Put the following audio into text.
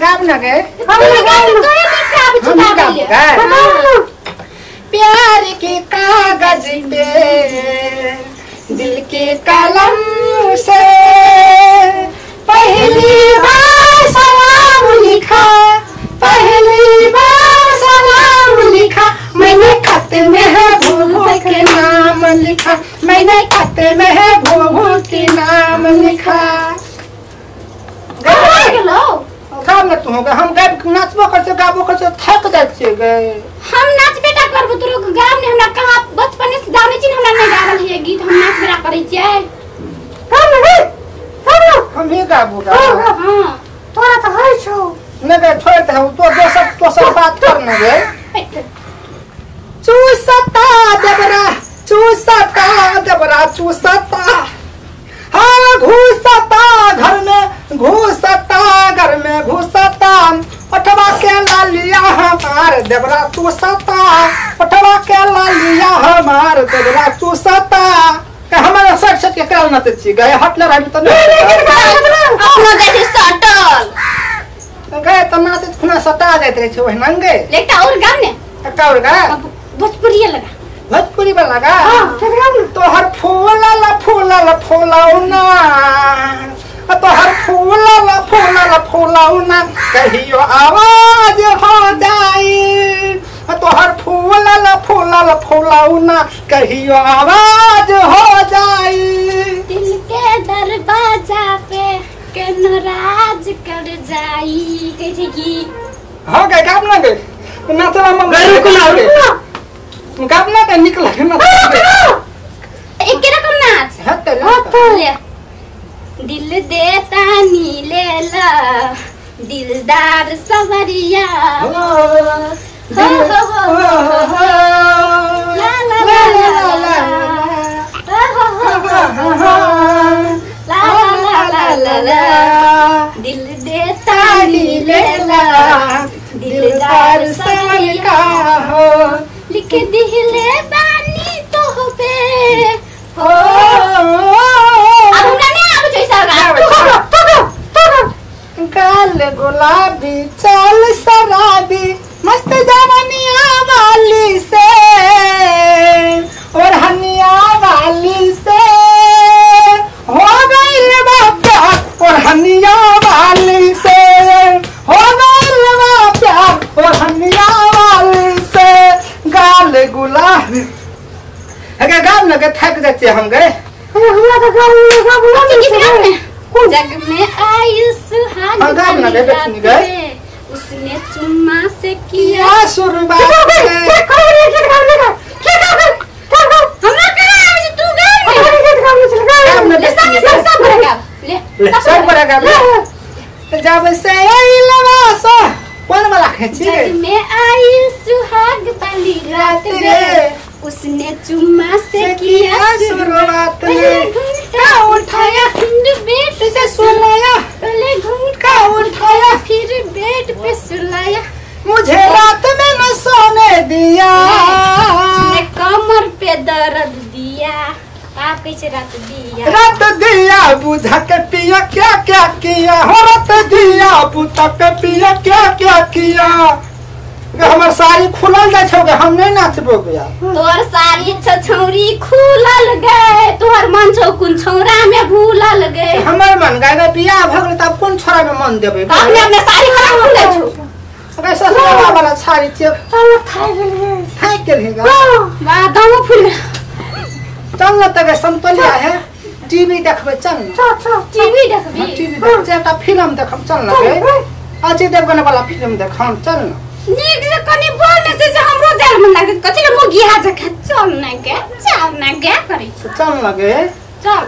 गाब ना गए प्यार के कागज पे दिल के कलम से पहली बार सलाम लिखा, पहली बार सलाम लिखा, मैंने खत में है भूभू के नाम लिखा, मैंने खत में है भूभू के नाम लिखा। काम न तू होगा हम गाब नाचबो कर से गाबो कर से थक जाय छे गए। हम नाच बेटा करबो तोरो गाम ने हमरा कहा बचपन से जाने छी हमरा नहीं गावल है गीत हम नाच बेटा करै छियै। हम ही गाबो गा। हां तोरा तो है छौ न गए छोड़ दे तो सब बात कर न गए। चूसता जबरा चूसता जबरा चूसता हाँ घुसता घर में घुसता घर में घुसता उठवा के लालिया हमार देवरा चूसता उठवा के लालिया हमार देवरा चूसता हमारा सट सट के करल न छी गए हटलर हम तो अपना जैसे सटल गए त नाच खुना सटा जात रहे छ ओहि नंगे लेटा और गाम ने का और गा भोजपुरी लगा भोजपुरी वाला गा तो हर फूला फूलाउना तो हर फूलाउना कहियो आवाज हो जाई तो हर फूलाउना कहियो आवाज हो जाई दिल के दरवाजा पे के नाराज कर जाई कैसे की हो गए काम ना गए नाचला हम गए को ना गाब ना के निकला ना एक रकम नाच हट ले दिल देता नी लेला दिलदार सवरिया हो ला ला ला ला दिल देता नी लेला दिलदार सवरिया हो लिख दिले बानी तो पे हो अब हमने अब जैसा काल गुलाबी चाल शराबी मस्त जवानिया वाली से और हनिया वाली से हो गई प्यार और हनिया वाली से हो गई प्यार और हनिया वाली से गाल गुलाबी अगर गाल न गए थक जाते हम गए जग में आई सुहाग उसने चुम्मा से किया शुरुआत जब से कौन वाला जग में आई सुहाग वाली रात में उसने चुम्मा से किया शुरुआत घुंघटा उठाया फिर बेड से सुलाया पहले घुंघटा उठाया फिर बेड पे सुलाया मुझे रात में न सोने दिया उसने कमर पे दर्द दिया आप कैसे रात दिया बुझा के पिया क्या क्या किया हो रात दिया बुझा के पिया क्या क्या किया हमार साड़ी खुलल जाय छौगे हम नहीं नाचबो गया तोर साड़ी छछौरी खुलल गए तोर मन छौ कुन छौरा में भूलल गए हमर मन गए बियाह भ गेल तब कोन छोरा में मन देबे अपने अपने साड़ी खराब हो गए छौ कैसा सवा वाला साड़ी छे चल खाई गेलेगा बा दम फूल चल न तबे संतोलिया है टीवी देखबे चल टीवी देखबी टीवी देख जेटा फिल्म देखम चल न गए अजय देवगन वाला फिल्म देखम चल न नीक से कनी बोलने से हमरो जान मन लागे कथि ले मोगी हाज चल न के करे चल न गए चल